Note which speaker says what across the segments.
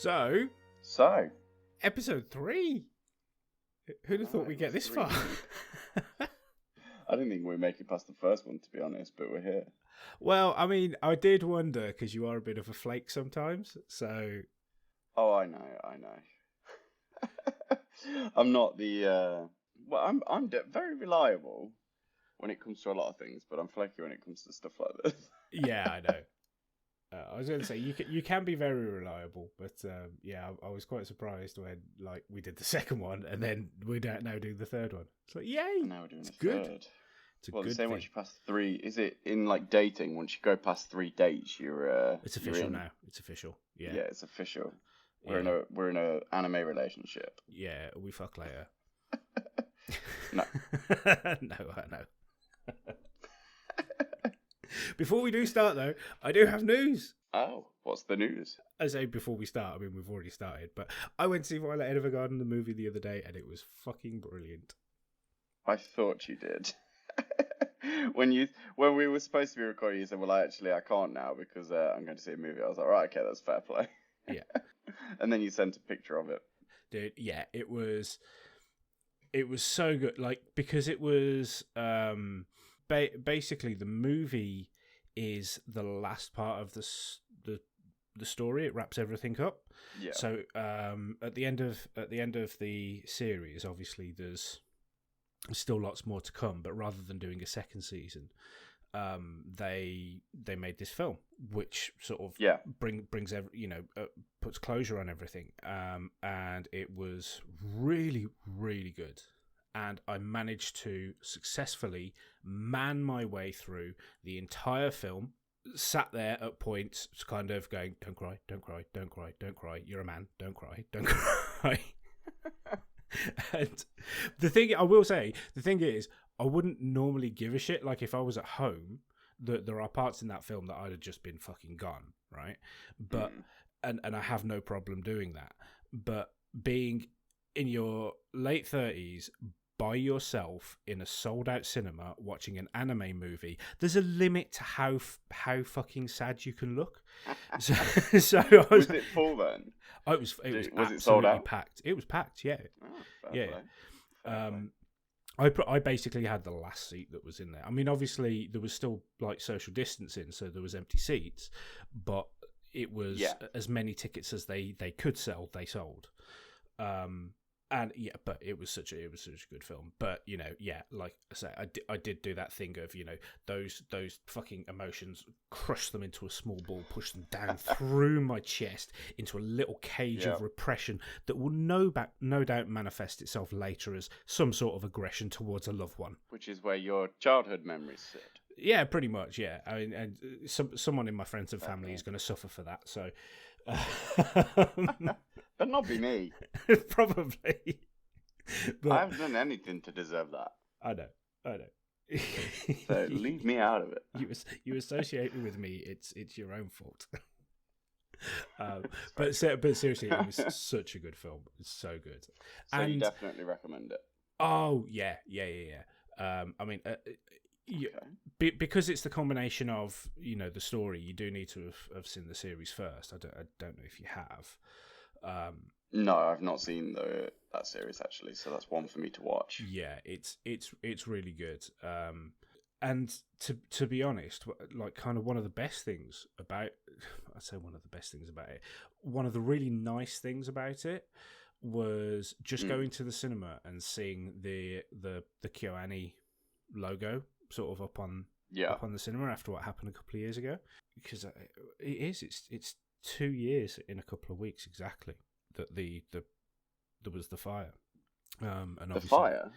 Speaker 1: So,
Speaker 2: So,
Speaker 1: episode 3. Who'd have thought we'd get this far?
Speaker 2: I didn't think we'd make it past the first one, to be honest, but we're here.
Speaker 1: Well, I mean, I did wonder, because you are a bit of a flake sometimes, so...
Speaker 2: Oh, I know. I'm not the, well, I'm very reliable when it comes to a lot of things, but I'm flaky when it comes to stuff like this.
Speaker 1: Yeah, I know. I was going to say, you can be very reliable, but yeah, I was quite surprised when we did the second one, and then we're now doing the third one. It's like, yay!
Speaker 2: And now we're doing
Speaker 1: it's
Speaker 2: the
Speaker 1: good.
Speaker 2: third.
Speaker 1: It's a
Speaker 2: well,
Speaker 1: good
Speaker 2: they say
Speaker 1: thing.
Speaker 2: once you pass 3, is it in dating? Once you go past 3 dates, you're
Speaker 1: It's official
Speaker 2: you're in.
Speaker 1: now. It's official. Yeah.
Speaker 2: Yeah, it's official. We're in a anime relationship.
Speaker 1: Yeah, we fuck later.
Speaker 2: No.
Speaker 1: No, I know. Before we do start, though, I do have news.
Speaker 2: Oh, what's the news?
Speaker 1: I say before we start, I mean, we've already started, but I went to see Violet Evergarden, the movie, the other day, and it was fucking brilliant.
Speaker 2: I thought you did. when we were supposed to be recording, you said, well, I can't now because I'm going to see a movie. I was like, right, okay, that's fair play.
Speaker 1: Yeah.
Speaker 2: And then you sent a picture of it.
Speaker 1: Dude, yeah, it was so good, because it was basically the movie is the last part of the story. It wraps everything up.
Speaker 2: Yeah.
Speaker 1: So at the end of the series, obviously there's still lots more to come, but rather than doing a second season, they made this film, which sort of brings puts closure on everything, and it was really, really good. And I managed to successfully man my way through the entire film. Sat there at points, kind of going, "Don't cry, don't cry, don't cry, don't cry. You're a man. Don't cry, don't cry." And the thing is, I wouldn't normally give a shit. Like if I was at home, there are parts in that film that I'd have just been fucking gone, right? But and I have no problem doing that. But being in your late 30s by yourself in a sold-out cinema watching an anime movie, there's a limit to how fucking sad you can look. So
Speaker 2: was it full then?
Speaker 1: Oh, it was
Speaker 2: it sold out?
Speaker 1: Packed. It was packed, yeah.
Speaker 2: Oh,
Speaker 1: yeah. I basically had the last seat that was in there. I mean, obviously there was still social distancing, so there was empty seats, but it was as many tickets as they could sell. They sold. And yeah, but it was such a good film. But like I say, I did do that thing of those fucking emotions, crush them into a small ball, push them down through my chest into a little cage of repression that will no doubt manifest itself later as some sort of aggression towards a loved one.
Speaker 2: Which is where your childhood memories sit.
Speaker 1: Yeah, pretty much. Yeah, I mean, and someone in my friends and family is going to suffer for that. So.
Speaker 2: But not be me.
Speaker 1: Probably. But
Speaker 2: I haven't done anything to deserve that.
Speaker 1: I know.
Speaker 2: So leave me out of it.
Speaker 1: You associate me with me. It's your own fault. But seriously, it was such a good film. It's so good.
Speaker 2: So you definitely recommend it.
Speaker 1: Oh yeah. I mean. Because it's the combination of the story, you do need to have seen the series first. I don't know if you have.
Speaker 2: No, I've not seen that series actually, so that's one for me to watch.
Speaker 1: Yeah, it's really good. And to be honest, kind of one of the best things about it, one of the really nice things about it was just going to the cinema and seeing the KyoAni logo sort of up on the cinema after what happened a couple of years ago, because it's 2 years in a couple of weeks exactly that there was the fire, and
Speaker 2: the fire.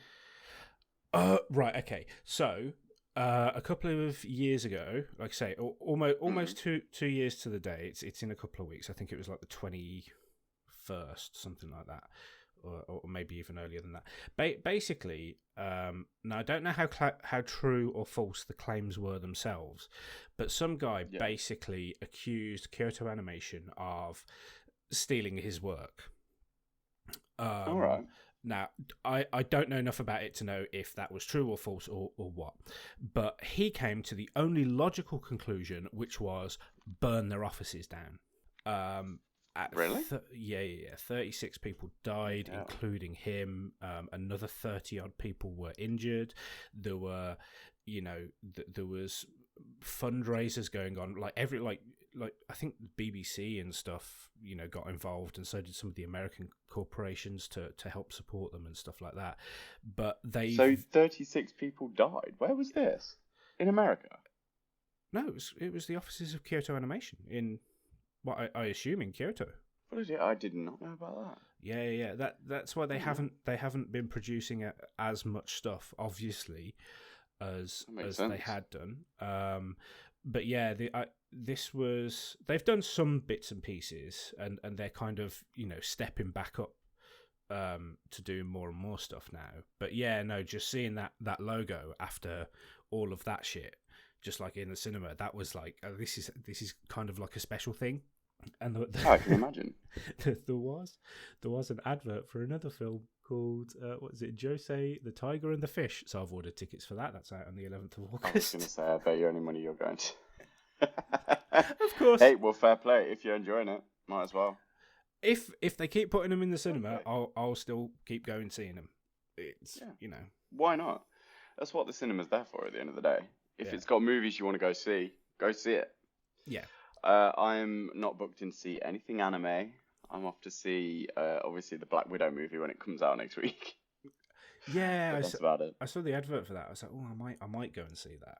Speaker 1: Right. Okay. So a couple of years ago, like I say, almost 2 years to the day. It's in a couple of weeks. I think it was like the 21st, something like that. Or maybe even earlier than that. Basically, now I don't know how true or false the claims were themselves, but some guy basically accused Kyoto Animation of stealing his work.
Speaker 2: All right.
Speaker 1: Now, I don't know enough about it to know if that was true or false or what, but he came to the only logical conclusion, which was burn their offices down.
Speaker 2: Really?
Speaker 1: Yeah. 36 people died,
Speaker 2: Yeah.
Speaker 1: including him. Another 30 odd people were injured. There were, there was fundraisers going on. Like I think BBC and stuff, got involved, and so did some of the American corporations to help support them and stuff like that. But
Speaker 2: So 36 people died. Where was this? In America?
Speaker 1: No, it was the offices of Kyoto Animation in, I assume in Kyoto.
Speaker 2: What is it? I did not know about that.
Speaker 1: Yeah. That's why they haven't been producing as much stuff, obviously, as they had done. But yeah, they've done some bits and pieces, and they're kind of stepping back up to do more and more stuff now. But yeah, no, just seeing that logo after all of that shit, just like in the cinema, that was like, this is kind of like a special thing. And
Speaker 2: I can imagine.
Speaker 1: there was an advert for another film called what is it, Josei the Tiger and the Fish. So I've ordered tickets for that. That's out on the 11th of August.
Speaker 2: I was going to say, I bet you any money you're going to.
Speaker 1: Of course.
Speaker 2: Hey, well, fair play. If you're enjoying it, might as well.
Speaker 1: If they keep putting them in the cinema, okay, I'll still keep going seeing them. It's
Speaker 2: why not? That's what the cinema's there for. At the end of the day, if it's got movies you want to go see it. Yeah. I'm not booked in to see anything anime. I'm off to see, obviously, the Black Widow movie when it comes out next week.
Speaker 1: Yeah,
Speaker 2: that's about it.
Speaker 1: I saw the advert for that. I was like, oh, I might go and see that.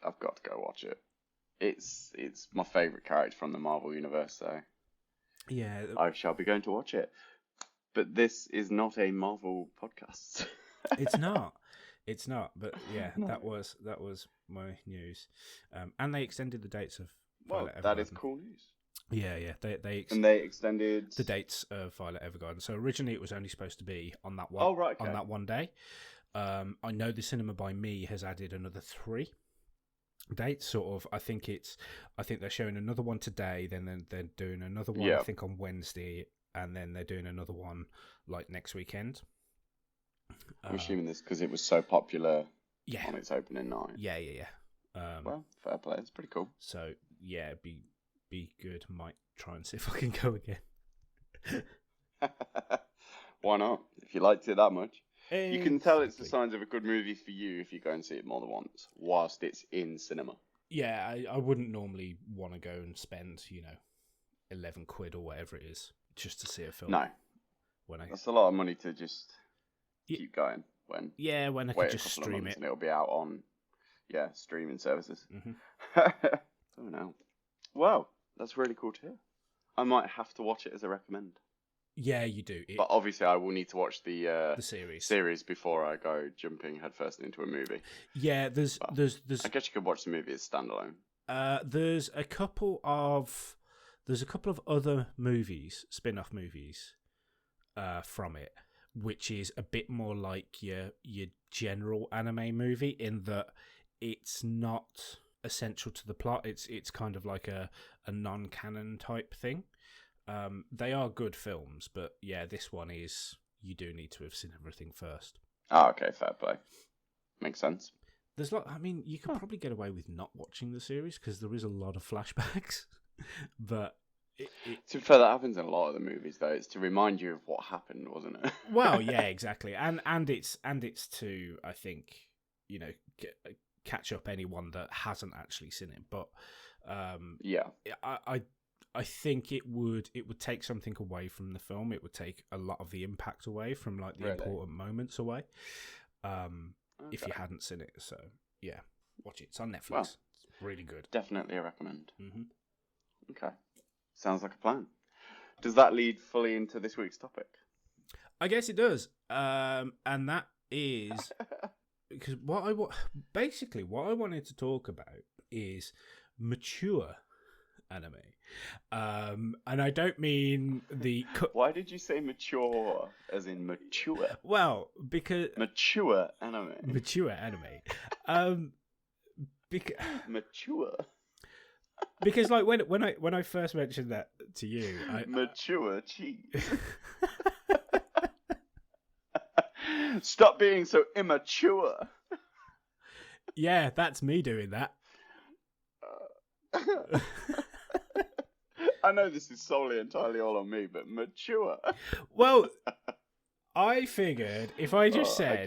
Speaker 2: I've got to go watch it. It's my favourite character from the Marvel universe, so
Speaker 1: yeah,
Speaker 2: I shall be going to watch it. But this is not a Marvel podcast.
Speaker 1: It's not. But yeah, no. that was my news. And they extended the dates of. Violet Evergarden.
Speaker 2: That is cool news.
Speaker 1: Yeah.
Speaker 2: They extended
Speaker 1: the dates of Violet Evergarden. So originally it was only supposed to be on that one.
Speaker 2: Oh, right, okay.
Speaker 1: On that one day. I know the Cinema by Me has added another 3 dates. Sort of. I think they're showing another one today. Then they're doing another one. I think on Wednesday, and then they're doing another one like next weekend.
Speaker 2: I'm assuming this because it was so popular. Yeah. On its opening night.
Speaker 1: Yeah.
Speaker 2: Well, fair play. It's pretty cool.
Speaker 1: So yeah, be good. Might try and see if I can go again.
Speaker 2: Why not? If you liked it that much,
Speaker 1: exactly.
Speaker 2: You can tell it's the signs of a good movie for you if you go and see it more than once, whilst it's in cinema.
Speaker 1: Yeah, I wouldn't normally want to go and spend 11 quid or whatever it is just to see a film.
Speaker 2: No, that's a lot of money to just keep going when
Speaker 1: I could just stream it
Speaker 2: and it'll be out on streaming services.
Speaker 1: Mm-hmm.
Speaker 2: Oh no. Well, that's really cool to hear. I might have to watch it as a recommend.
Speaker 1: Yeah, you do.
Speaker 2: But obviously I will need to watch the
Speaker 1: series
Speaker 2: before I go jumping headfirst into a movie.
Speaker 1: Yeah, there's
Speaker 2: I guess you could watch the movie as standalone.
Speaker 1: There's a couple of other movies, spin-off movies from it, which is a bit more like your general anime movie in that it's not essential to the plot. It's kind of like a non-canon type thing. They are good films, but yeah, this one is, you do need to have seen everything first.
Speaker 2: Oh, okay, fair play. Makes sense.
Speaker 1: There's you could probably get away with not watching the series because there is a lot of flashbacks, but
Speaker 2: to be fair, that happens in a lot of the movies though. It's to remind you of what happened, wasn't it?
Speaker 1: Well, yeah, exactly, and it's to, I think, catch up anyone that hasn't actually seen it. But I think it would take something away from the film. It would take a lot of the impact away from like the important moments away. If you hadn't seen it, so yeah, watch it. It's on Netflix. Well, it's really good.
Speaker 2: Definitely a recommend.
Speaker 1: Mm-hmm.
Speaker 2: Okay, sounds like a plan. Does that lead fully into this week's topic?
Speaker 1: I guess it does, and that is because what I wanted to talk about is mature anime, and I don't mean the.
Speaker 2: Why did you say mature, as in mature?
Speaker 1: Well, because
Speaker 2: mature anime.
Speaker 1: Mature because like when I first mentioned that to you,
Speaker 2: mature cheese. Stop being so immature.
Speaker 1: Yeah, that's me doing that.
Speaker 2: I know this is solely entirely all on me, but mature.
Speaker 1: Well, I figured if I just
Speaker 2: I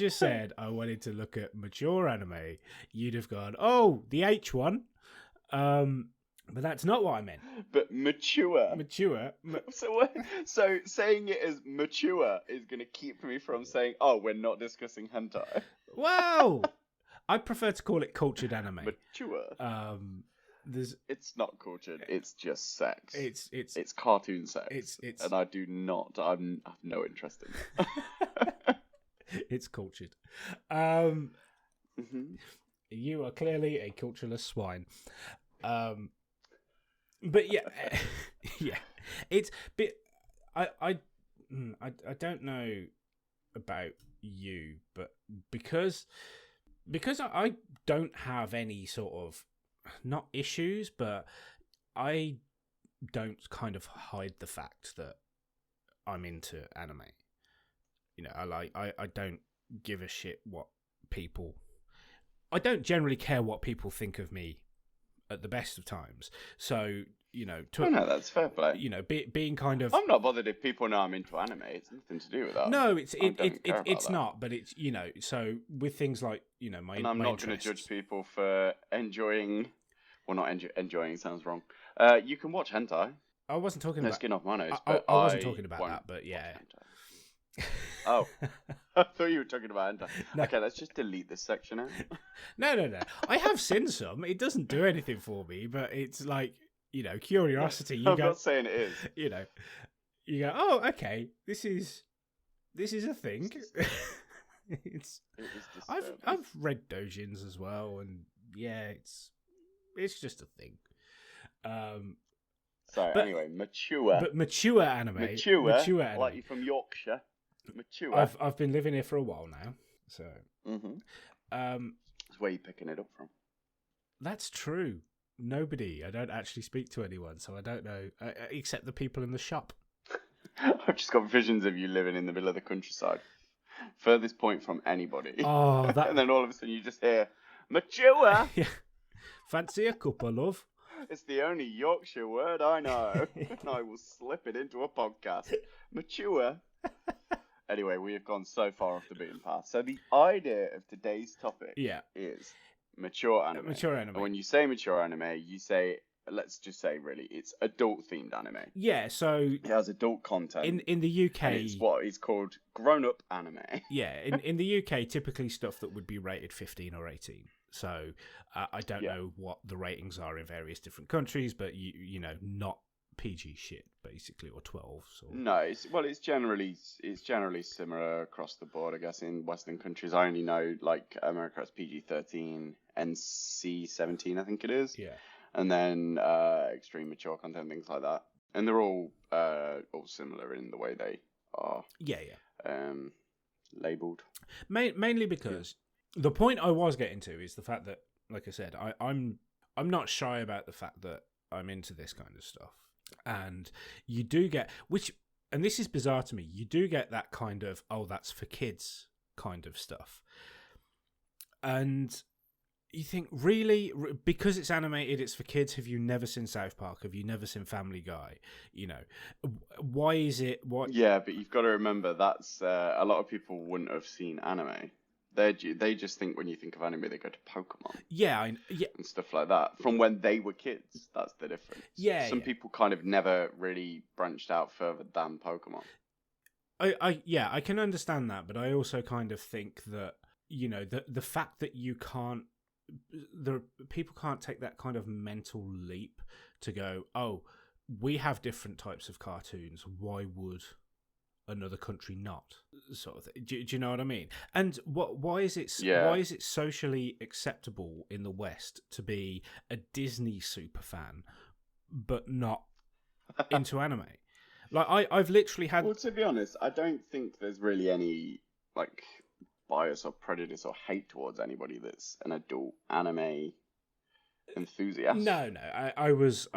Speaker 1: said I wanted to look at mature anime, you'd have gone, "Oh, the H one." But that's not what I meant.
Speaker 2: But mature.
Speaker 1: Mature.
Speaker 2: So saying it as mature is going to keep me from saying, "Oh, we're not discussing hentai."
Speaker 1: Well, I prefer to call it cultured anime.
Speaker 2: Mature. It's not cultured. It's just sex. It's cartoon sex. It's and I do not. I have no interest in it.
Speaker 1: It's cultured. You are clearly a cultureless swine. But yeah, yeah, it's. But I don't know about you, but because I don't have any sort of not issues, but I don't kind of hide the fact that I'm into anime. You know, I don't give a shit what people. I don't generally care what people think of me at the best of times. So, you know,
Speaker 2: no, that's fair play.
Speaker 1: You know, being kind of.
Speaker 2: I'm not bothered if people know I'm into anime. It's nothing to do with that.
Speaker 1: No, it's not. But it's, you know, so with things like, you know,
Speaker 2: and I'm not going to judge people for enjoying. Well, not enjoying sounds wrong. You can watch hentai.
Speaker 1: I wasn't talking about
Speaker 2: skin off my nose.
Speaker 1: I wasn't talking about that, but yeah.
Speaker 2: Oh, I thought you were talking about hentai. No. Okay, let's just delete this section out.
Speaker 1: No. I have seen some. It doesn't do anything for me, but it's like, you know, curiosity.
Speaker 2: I'm not saying it is.
Speaker 1: You know, you go, oh, okay, this is a thing.
Speaker 2: It is
Speaker 1: I've read doujins as well, and yeah, it's just a thing.
Speaker 2: Anyway, mature.
Speaker 1: But mature anime.
Speaker 2: Mature anime. Like you're from Yorkshire. Mature.
Speaker 1: I've been living here for a while now, so.
Speaker 2: That's where you're picking it up from.
Speaker 1: That's true. Nobody. I don't actually speak to anyone, so I don't know, except the people in the shop.
Speaker 2: I've just got visions of you living in the middle of the countryside. Furthest point from anybody.
Speaker 1: Oh, that.
Speaker 2: And then all of a sudden you just hear, mature!
Speaker 1: Yeah. Fancy a cuppa, love?
Speaker 2: It's the only Yorkshire word I know. And I will slip it into a podcast. Mature. Anyway, we have gone so far off the beaten path. So the idea of today's topic is mature anime.
Speaker 1: Mature anime.
Speaker 2: And when you say mature anime, you say, let's just say really, it's adult-themed anime.
Speaker 1: Yeah, so...
Speaker 2: It has adult content.
Speaker 1: In the UK...
Speaker 2: And it's what is called grown-up anime.
Speaker 1: Yeah, in the UK, typically stuff that would be rated 15 or 18. So I don't know what the ratings are in various different countries, but you know, not PG shit basically, or 12. So.
Speaker 2: No, it's generally similar across the board. I guess in Western countries, I only know like America has PG-13, NC-17, I think it is.
Speaker 1: Yeah,
Speaker 2: and then extreme mature content, things like that, and they're all similar in the way they are. Labeled.
Speaker 1: Mainly because. The point I was getting to is the fact that, like I said, I'm not shy about the fact that I'm into this kind of stuff, and you do get and this is bizarre to me. You do get that kind of that's for kids kind of stuff, and you think really because it's animated, it's for kids. Have you never seen South Park? Have you never seen Family Guy? You know, why is it? What?
Speaker 2: Yeah, but you've got to remember that's a lot of people wouldn't have seen anime. They just think when you think of anime, they go to Pokemon.
Speaker 1: Yeah,
Speaker 2: and stuff like that. From when they were kids, that's the difference.
Speaker 1: Yeah,
Speaker 2: some people kind of never really branched out further than Pokemon.
Speaker 1: I can understand that, but I also kind of think that, you know, the fact that people can't take that kind of mental leap to go, oh, we have different types of cartoons. Why would another country not, sort of thing? Do you know what I mean? And why is it socially acceptable in the West to be a Disney super fan but not into anime? Like I've literally had.
Speaker 2: Well, to be honest, I don't think there's really any like bias or prejudice or hate towards anybody that's an adult anime enthusiast.
Speaker 1: No, I was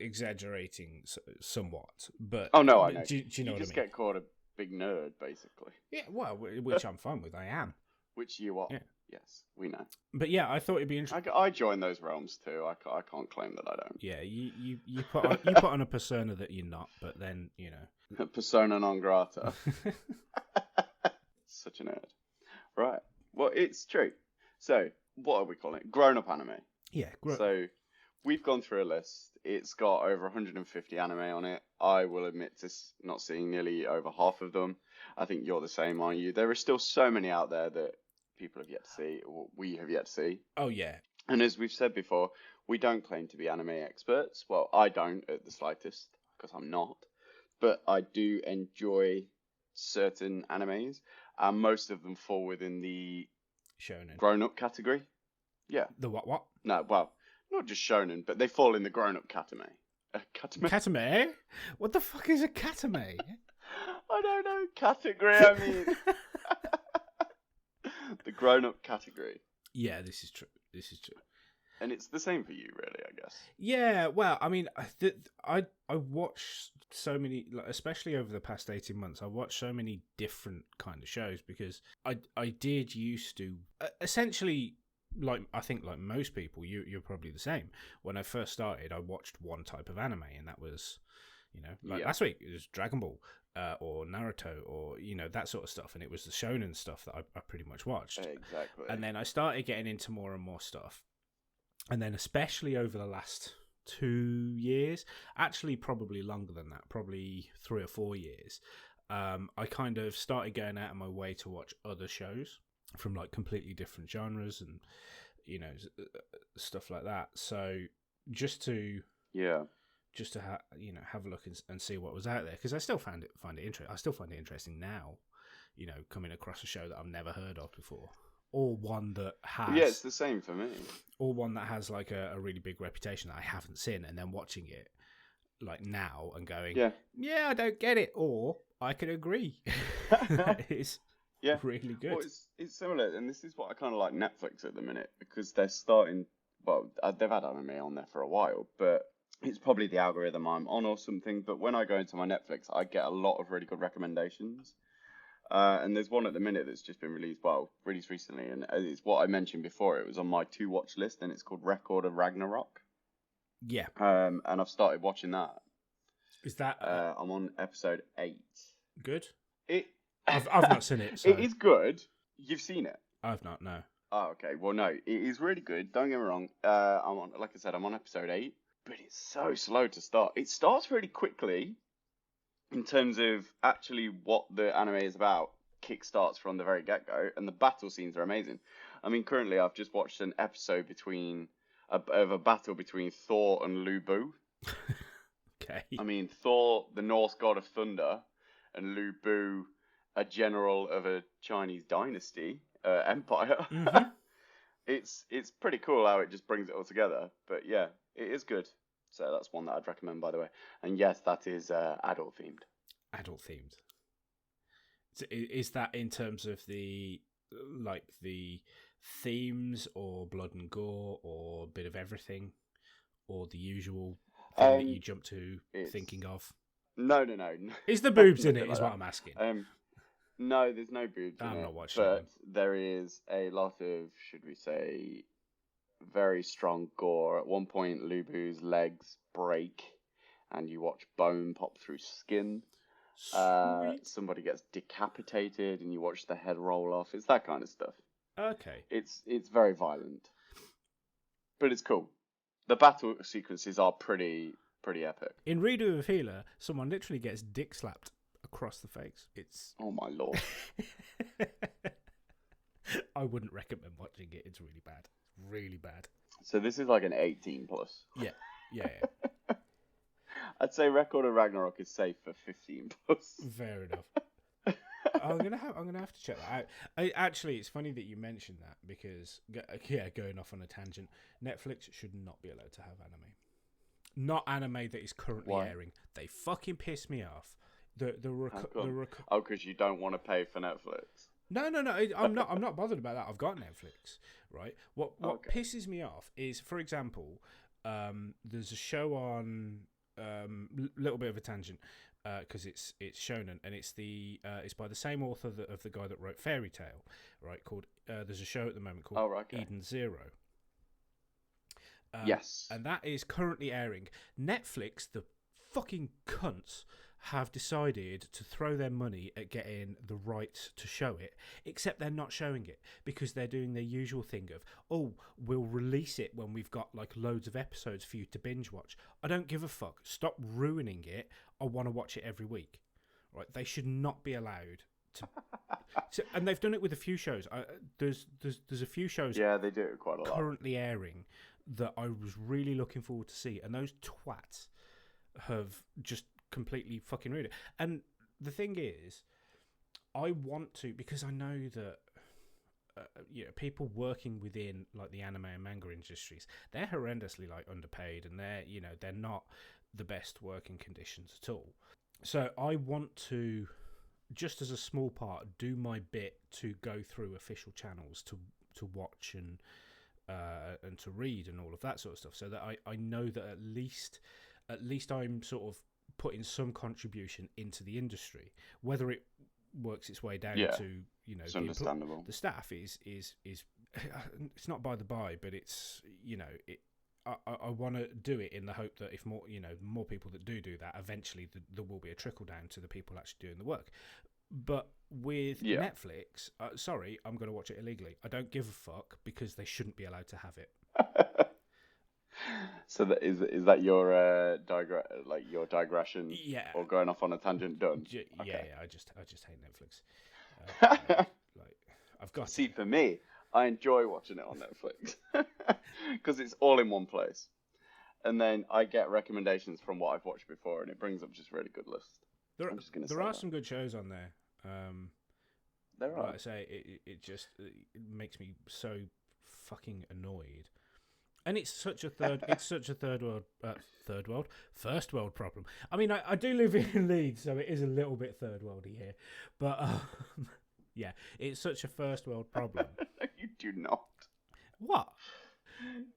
Speaker 1: exaggerating somewhat, but
Speaker 2: I know.
Speaker 1: Do you know what I mean?
Speaker 2: You just get called a big nerd, basically.
Speaker 1: Yeah, well, which I'm fine with. I am.
Speaker 2: which you are.
Speaker 1: Yeah.
Speaker 2: Yes, we know.
Speaker 1: But yeah, I thought it'd be interesting.
Speaker 2: I join those realms too. I can't claim that I don't.
Speaker 1: Yeah, you put on a persona that you're not, but then
Speaker 2: persona non grata. Such a nerd. Right. Well, it's true. So, what are we calling it? Grown up anime.
Speaker 1: Yeah.
Speaker 2: So, we've gone through a list. It's got over 150 anime on it. I will admit to not seeing nearly over half of them. I think you're the same, aren't you? There are still so many out there that people have yet to see, or we have yet to see.
Speaker 1: Oh, yeah.
Speaker 2: And as we've said before, we don't claim to be anime experts. Well, I don't at the slightest, because I'm not. But I do enjoy certain animes, and most of them fall within the
Speaker 1: shonen
Speaker 2: grown-up category. Yeah.
Speaker 1: The what?
Speaker 2: No, well, not just shonen, but they fall in the grown-up katame. Katame?
Speaker 1: Katame? What the fuck is a katame?
Speaker 2: I don't know. Category, I mean. The grown-up category.
Speaker 1: Yeah, this is true.
Speaker 2: And it's the same for you, really, I guess.
Speaker 1: Yeah, well, I mean, I watched so many, especially over the past 18 months, I watched so many different kind of shows because I did used to, essentially, I think like most people, you're probably the same. When I first started, I watched one type of anime, and that was, last week, it was Dragon Ball. Or Naruto, or that sort of stuff, and it was the shonen stuff that I pretty much watched.
Speaker 2: Exactly.
Speaker 1: And then I started getting into more and more stuff, and then especially over the last 2 years, actually probably longer than that, probably 3 or 4 years, I kind of started going out of my way to watch other shows from like completely different genres and stuff like that. So just to have a look and see what was out there, because I still find it interesting. I still find it interesting now, coming across a show that I've never heard of before, or one that has.
Speaker 2: Yeah, it's the same for me.
Speaker 1: Or one that has like a really big reputation that I haven't seen, and then watching it like now and going, yeah, I don't get it, or I can agree. It's really good.
Speaker 2: Well, it's similar, and this is what I kind of like Netflix at the minute, because they're starting. Well, they've had anime on there for a while, but it's probably the algorithm I'm on or something, but when I go into my Netflix, I get a lot of really good recommendations. And there's one at the minute that's just been released recently, and it's what I mentioned before. It was on my to-watch list, and it's called Record of Ragnarok.
Speaker 1: Yeah.
Speaker 2: And I've started watching that.
Speaker 1: Is that...
Speaker 2: I'm on episode 8.
Speaker 1: Good? I've not seen it, so...
Speaker 2: It is good. You've seen it?
Speaker 1: I've not, no.
Speaker 2: Oh, okay. Well, no, it is really good. Don't get me wrong. Like I said, I'm on episode 8. But it's so slow to start. It starts really quickly in terms of actually what the anime is about. Kickstarts from the very get-go, and the battle scenes are amazing. I mean, currently I've just watched an episode of a battle between Thor and Lu Bu.
Speaker 1: Okay. I
Speaker 2: mean, Thor, the Norse god of thunder, and Lu Bu, a general of a Chinese dynasty, empire. Mm-hmm. It's pretty cool how it just brings it all together. But yeah, it is good. So that's one that I'd recommend, by the way. And yes, that is adult themed.
Speaker 1: Adult themed. Is that in terms of the themes, or blood and gore, or a bit of everything, or the usual thing that you jump to thinking of?
Speaker 2: No.
Speaker 1: Is the boobs in it? Is what I'm asking.
Speaker 2: No, there's no boobs in it.
Speaker 1: I'm not watching
Speaker 2: but there is a lot of, should we say, very strong gore. At one point, Lu Bu's legs break, and you watch bone pop through skin. Somebody gets decapitated, and you watch the head roll off. It's that kind of stuff.
Speaker 1: Okay.
Speaker 2: It's very violent, but it's cool. The battle sequences are pretty epic.
Speaker 1: In Redo of Healer, someone literally gets dick slapped across the face. It's...
Speaker 2: Oh my lord.
Speaker 1: I wouldn't recommend watching it. It's really bad. Really bad. So
Speaker 2: this is like an 18 plus.
Speaker 1: Yeah.
Speaker 2: I'd say Record of Ragnarok is safe for 15 plus.
Speaker 1: Fair enough. I'm gonna have to check that out. Actually, it's funny that you mentioned that, because going off on a tangent, Netflix should not be allowed to have anime. Not anime that is currently airing. They fucking piss me off.
Speaker 2: Because you don't want to pay for Netflix.
Speaker 1: No. I'm not bothered about that. I've got Netflix, right? What pisses me off is, for example, there's a show on. Little bit of a tangent. because it's shonen, and it's by the same author of the guy that wrote Fairy Tail, right? Called there's a show at the moment called Eden Zero.
Speaker 2: Yes,
Speaker 1: and that is currently airing. Netflix, the fucking cunts, have decided to throw their money at getting the rights to show it, except they're not showing it because they're doing their usual thing of, oh, we'll release it when we've got like loads of episodes for you to binge watch. I don't give a fuck. Stop ruining it. I want to watch it every week. Right? They should not be allowed to. And they've done it with a few shows. There's a few shows.
Speaker 2: Yeah, they do it quite a lot.
Speaker 1: Currently airing that I was really looking forward to see, and those twats have just completely fucking ruined it. And the thing is, I want to, because I know that people working within like the anime and manga industries, they're horrendously like underpaid, and they're not the best working conditions at all. So I want to, just as a small part, do my bit to go through official channels to watch and to read and all of that sort of stuff, so that I know that at least I'm sort of putting some contribution into the industry. Whether it works its way down to
Speaker 2: it's understandable.
Speaker 1: The staff is it's not by the by, but it's I want to do it in the hope that if more people that do that, eventually there will be a trickle down to the people actually doing the work. But with Netflix, sorry, I'm going to watch it illegally. I don't give a fuck because they shouldn't be allowed to have it.
Speaker 2: So is that your your digression?
Speaker 1: Yeah.
Speaker 2: Or going off on a tangent done?
Speaker 1: Yeah. I just hate Netflix. I've got.
Speaker 2: See, for me, I enjoy watching it on Netflix because it's all in one place, and then I get recommendations from what I've watched before, and it brings up just really good lists.
Speaker 1: There are some good shows on there.
Speaker 2: There are.
Speaker 1: Like I say, it makes me so fucking annoyed. And it's such a first world problem. I mean, I do live in Leeds, so it is a little bit third worldy here. But yeah, it's such a first world problem.
Speaker 2: You do not.
Speaker 1: What?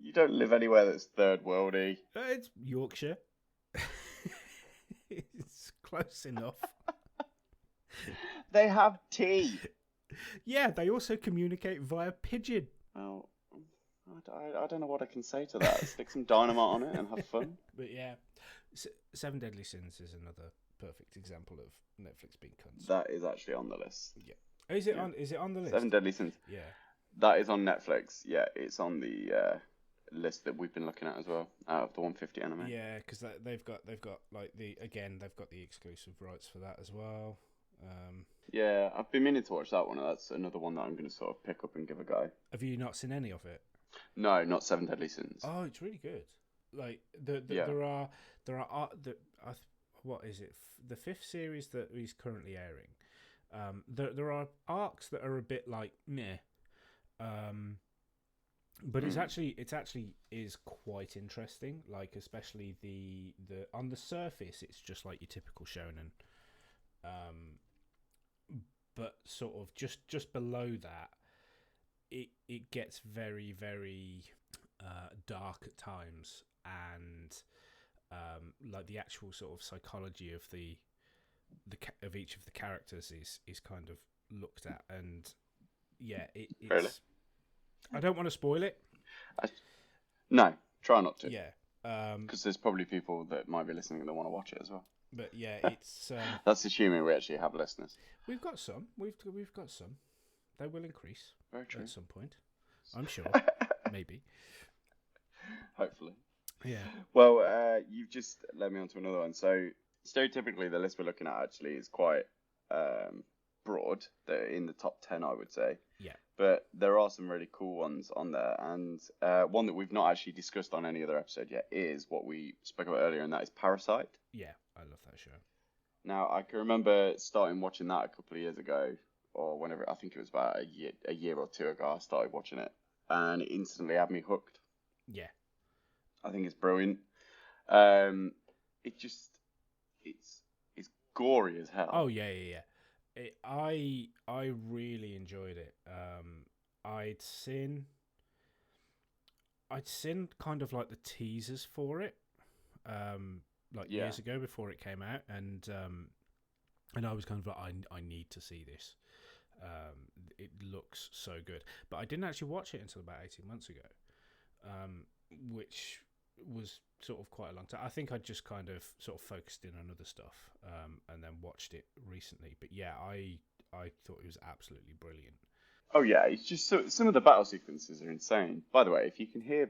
Speaker 2: You don't live anywhere that's third worldy.
Speaker 1: It's Yorkshire. It's close enough.
Speaker 2: They have tea.
Speaker 1: Yeah, they also communicate via pigeon.
Speaker 2: Oh. I don't know what I can say to that. Stick some dynamite on it and have fun.
Speaker 1: But yeah, Seven Deadly Sins is another perfect example of Netflix being cunts.
Speaker 2: That is actually on the list.
Speaker 1: Yeah. Oh, is it on? Is it on the list?
Speaker 2: Seven Deadly Sins.
Speaker 1: Yeah.
Speaker 2: That is on Netflix. Yeah, it's on the list that we've been looking at as well. Out of the 150 anime.
Speaker 1: Yeah, because they've got like they've got the exclusive rights for that as well.
Speaker 2: Yeah, I've been meaning to watch that one. That's another one that I'm going to sort of pick up and give a go.
Speaker 1: Have you not seen any of it?
Speaker 2: No, not Seven Deadly Sins.
Speaker 1: Oh, it's really good. Like what is it? The fifth series that is currently airing. There are arcs that are a bit like meh. But it's actually is quite interesting. Like especially the on the surface, it's just like your typical shonen. But sort of just below that, it gets very, very dark at times, and like the actual sort of psychology of of each of the characters is kind of looked at, and yeah, it's.
Speaker 2: Really?
Speaker 1: I don't want to spoil it.
Speaker 2: No, try not to.
Speaker 1: Yeah,
Speaker 2: because there's probably people that might be listening that want to watch it as well.
Speaker 1: But yeah, it's.
Speaker 2: That's assuming we actually have listeners.
Speaker 1: We've got some. We've got some. They will increase.
Speaker 2: Very true.
Speaker 1: At some point, I'm sure. Maybe.
Speaker 2: Hopefully.
Speaker 1: Yeah.
Speaker 2: Well, you've just led me on to another one. So stereotypically, the list we're looking at actually is quite broad. They're in the top 10, I would say.
Speaker 1: Yeah.
Speaker 2: But there are some really cool ones on there, and one that we've not actually discussed on any other episode yet is what we spoke about earlier, and that is Parasite.
Speaker 1: Yeah, I love that show.
Speaker 2: Now, I can remember starting watching that a couple of years ago, or whenever, I think it was about a year or two ago, I started watching it, and it instantly had me hooked.
Speaker 1: Yeah.
Speaker 2: I think it's brilliant. It's gory as hell.
Speaker 1: Oh, yeah. I really enjoyed it. I'd seen kind of like the teasers for it, like years ago before it came out, and I was kind of like, I need to see this. It looks so good, but I didn't actually watch it until about 18 months ago, which was sort of quite a long time. I think I just kind of sort of focused in on other stuff, and then watched it recently. But yeah, I thought it was absolutely brilliant.
Speaker 2: Oh yeah, it's just some of the battle sequences are insane. By the way, if you can hear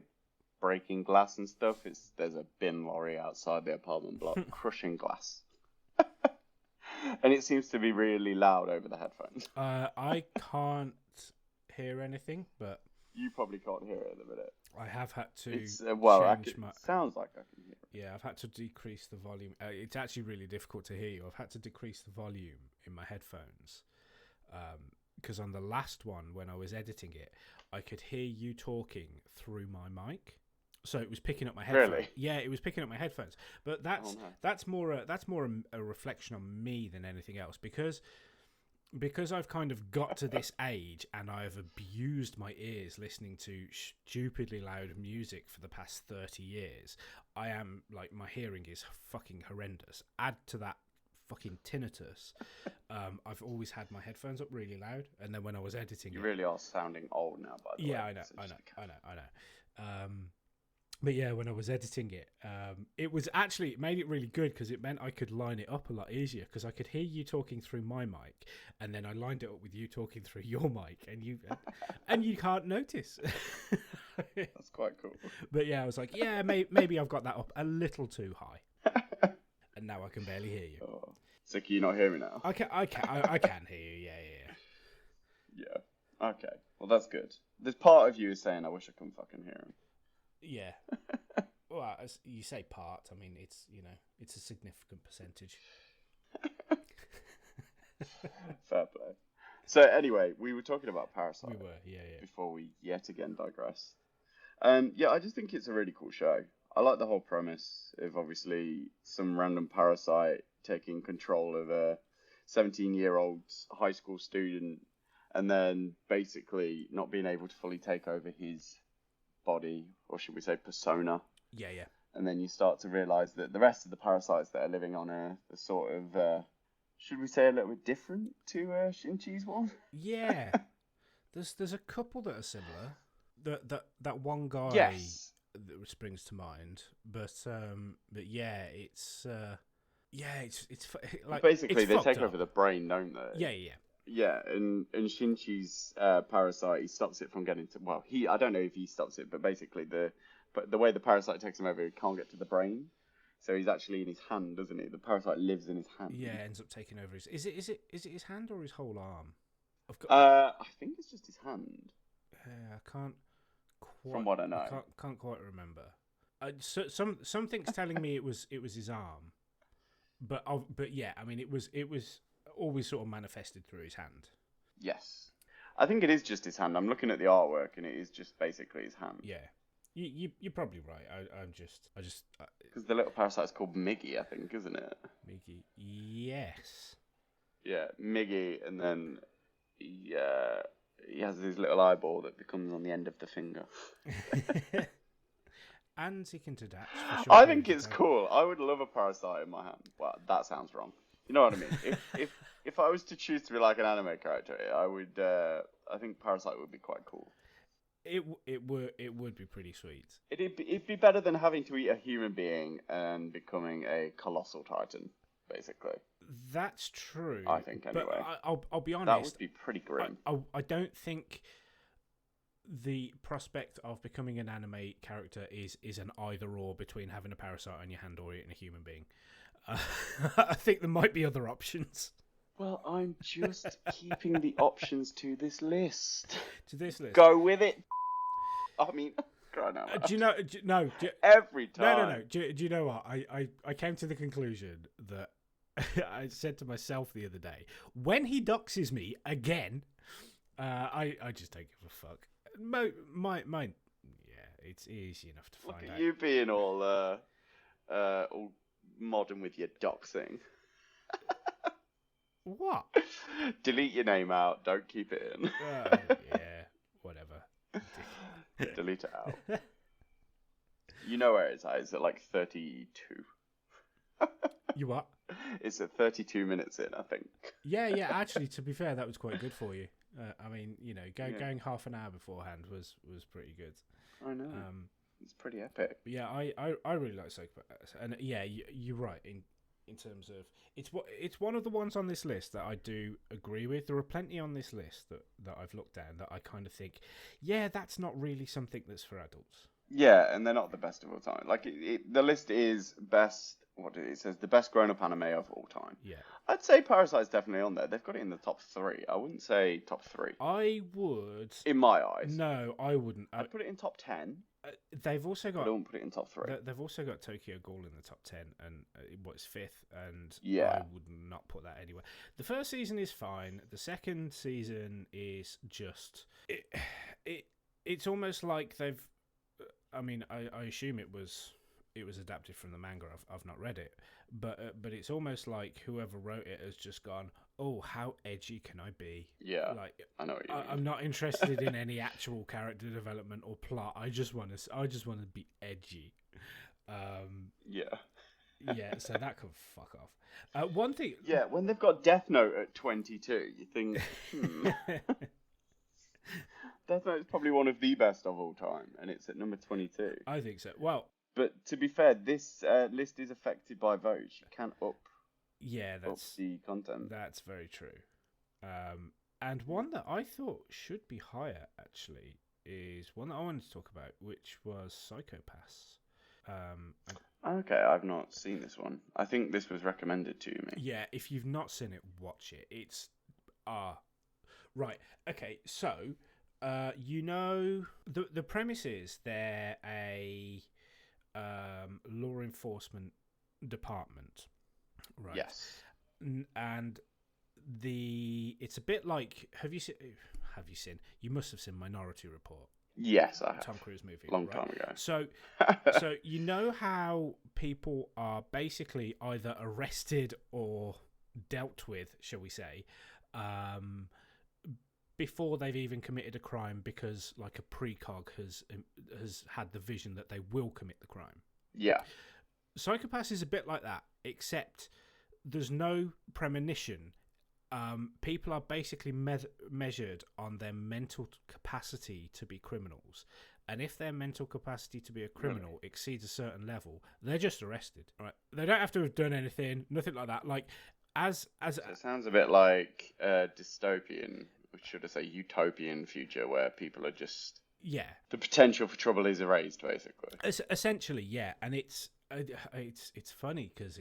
Speaker 2: breaking glass and stuff, there's a bin lorry outside the apartment block crushing glass. And it seems to be really loud over the headphones.
Speaker 1: I can't hear anything, but
Speaker 2: you probably can't hear it at the minute.
Speaker 1: I have had to
Speaker 2: change sounds like I can hear it.
Speaker 1: Yeah, I've had to decrease the volume. It's actually really difficult to hear you. I've had to decrease the volume in my headphones. Because on the last one, when I was editing it, I could hear you talking through my mic. So it was picking up my headphones.
Speaker 2: Really?
Speaker 1: Yeah, it was picking up my headphones. But that's more a reflection on me than anything else, because I've kind of got to this age and I've abused my ears listening to stupidly loud music for the past 30 years. I am like, my hearing is fucking horrendous. Add to that fucking tinnitus. I've always had my headphones up really loud, and then when I was editing,
Speaker 2: you really are sounding old now. By the way,
Speaker 1: yeah, I know. But yeah, when I was editing it, it made it really good, because it meant I could line it up a lot easier, because I could hear you talking through my mic, and then I lined it up with you talking through your mic, and you can't notice.
Speaker 2: That's quite cool.
Speaker 1: But yeah, I was like, yeah, maybe I've got that up a little too high, and now I can barely hear you.
Speaker 2: Oh. So can you not hear me now?
Speaker 1: I can hear you.
Speaker 2: Yeah. Okay. Well, that's good. There's part of you is saying, I wish I couldn't fucking hear him.
Speaker 1: Yeah. Well, as you say part, I mean, it's a significant percentage.
Speaker 2: Fair play. So anyway, we were talking about Parasite.
Speaker 1: We were, yeah.
Speaker 2: Before we yet again digress. Yeah, I just think it's a really cool show. I like the whole premise of obviously some random parasite taking control of a 17-year-old high school student, and then basically not being able to fully take over his body, or should we say persona.
Speaker 1: Yeah.
Speaker 2: And then you start to realise that the rest of the parasites that are living on Earth are sort of, should we say, a little bit different to Shin-Chi's one?
Speaker 1: Yeah. There's a couple that are similar. That one guy that springs to mind, but yeah, it's like,
Speaker 2: basically
Speaker 1: it's
Speaker 2: they take
Speaker 1: up.
Speaker 2: over the brain, don't they?
Speaker 1: Yeah.
Speaker 2: Yeah, and Shin-Chi's parasite, he stops it from getting to... Well, I don't know if he stops it, but basically the way the parasite takes him over, he can't get to the brain. So he's actually in his hand, doesn't he? The parasite lives in his hand.
Speaker 1: Yeah, ends up taking over his... Is it his hand or his whole arm?
Speaker 2: I think it's just his hand.
Speaker 1: Yeah, I can't quite...
Speaker 2: From what I know.
Speaker 1: Can't quite remember. Something's telling me it was his arm. But yeah, I mean, it was always sort of manifested through his hand.
Speaker 2: Yes. I think it is just his hand. I'm looking at the artwork, and it is just basically his hand.
Speaker 1: Yeah. You're probably right. I'm just
Speaker 2: because the little parasite's called Miggy, I think, isn't it?
Speaker 1: Miggy. Yes.
Speaker 2: Yeah, Miggy, and then he has his little eyeball that becomes on the end of the finger.
Speaker 1: And he can detach. For sure.
Speaker 2: I think it's cool. I would love a parasite in my hand. Well, that sounds wrong. You know what I mean? If I was to choose to be like an anime character, I would. I think Parasite would be quite cool.
Speaker 1: It would be pretty sweet.
Speaker 2: It'd be better than having to eat a human being and becoming a colossal titan, basically.
Speaker 1: That's true.
Speaker 2: I think anyway.
Speaker 1: But I'll be honest.
Speaker 2: That would be pretty grim.
Speaker 1: I don't think the prospect of becoming an anime character is an either or between having a parasite on your hand or eating a human being. I think there might be other options.
Speaker 2: Well, I'm just keeping the options to this list.
Speaker 1: To this list.
Speaker 2: Go with it. I mean, crying out loud.
Speaker 1: Do you know? No.
Speaker 2: Every time.
Speaker 1: No. Do you know what? I came to the conclusion that I said to myself the other day, when he doxes me again, I just don't give a fuck. Mine. Yeah, it's easy enough to find out.
Speaker 2: Look at you being all modern with your doxing.
Speaker 1: What?
Speaker 2: Delete your name out. Don't keep it in.
Speaker 1: Yeah, whatever.
Speaker 2: Delete it out. You know where it's at. It's at like 32.
Speaker 1: You what?
Speaker 2: It's at 32 minutes in, I think.
Speaker 1: Yeah. Actually, to be fair, that was quite good for you. I mean, going half an hour beforehand was pretty good.
Speaker 2: I know. It's pretty epic.
Speaker 1: Yeah, I really like Psychopaths, and yeah, you're right in terms of it's one of the ones on this list that I do agree with. There are plenty on this list that I've looked at that I kind of think, yeah, that's not really something that's for adults.
Speaker 2: Yeah, and they're not the best of all time. Like the list is best. What it says, the best grown-up anime of all time.
Speaker 1: Yeah,
Speaker 2: I'd say Parasite's definitely on there. They've got it in the top 3. I wouldn't say top 3.
Speaker 1: I would.
Speaker 2: In my eyes.
Speaker 1: No, I wouldn't.
Speaker 2: I'd put it in top 10.
Speaker 1: They've also got.
Speaker 2: I don't put it in top 3.
Speaker 1: They've also got Tokyo Ghoul in the top 10, and what's 5th, and
Speaker 2: yeah.
Speaker 1: I would not put that anywhere. The first season is fine. The second season is just it's almost like they've. I mean, I assume it was adapted from the manga. I've not read it, but it's almost like whoever wrote it has just gone, oh, how edgy can I be?
Speaker 2: Yeah,
Speaker 1: like
Speaker 2: I know what you mean.
Speaker 1: I'm not interested in any actual character development or plot. I just want to be edgy. Yeah, so that could fuck off. One thing.
Speaker 2: Yeah, when they've got Death Note at 22, you think, Death Note is probably one of the best of all time, and it's at number 22.
Speaker 1: I think so. Well,
Speaker 2: but to be fair, this list is affected by votes. You can up the content.
Speaker 1: That's very true. And one that I thought should be higher, actually, is one that I wanted to talk about, which was Psychopaths.
Speaker 2: Okay, I've not seen this one. I think this was recommended to me.
Speaker 1: Yeah, if you've not seen it, watch it. It's right. Okay, so the premise is they're a law enforcement department, right?
Speaker 2: Yes.
Speaker 1: And it's a bit like have you seen? You must have seen Minority Report.
Speaker 2: Yes, I have.
Speaker 1: Tom Cruise movie.
Speaker 2: Long time ago.
Speaker 1: So you know how people are basically either arrested or dealt with, shall we say, before they've even committed a crime because like a precog has had the vision that they will commit the crime.
Speaker 2: Yeah.
Speaker 1: Psychopaths is a bit like that, except there's no premonition. People are basically measured on their mental capacity to be criminals, and if their mental capacity to be a criminal exceeds a certain level, they're just arrested. Right? They don't have to have done anything, nothing like that. Like so it
Speaker 2: sounds a bit like a dystopian, or should I say utopian future where people are just the potential for trouble is erased, basically.
Speaker 1: Essentially, yeah, and it's funny because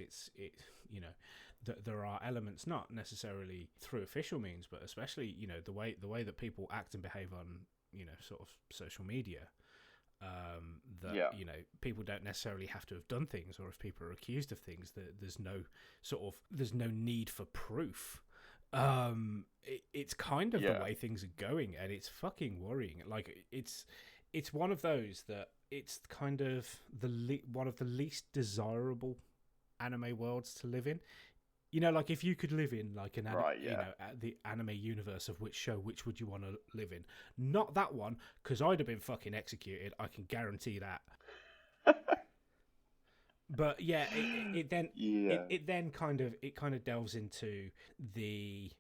Speaker 1: there are elements, not necessarily through official means, but especially the way that people act and behave on sort of social media. People don't necessarily have to have done things, or if people are accused of things, there's no need for proof. It's kind of the way things are going, and it's fucking worrying. Like it's one of those that it's kind of one of the least desirable anime worlds to live in. Like if you could live in like an the anime universe of which which would you want to live in? Not that one, because I'd have been fucking executed. I can guarantee that. But yeah, it then kind of delves into the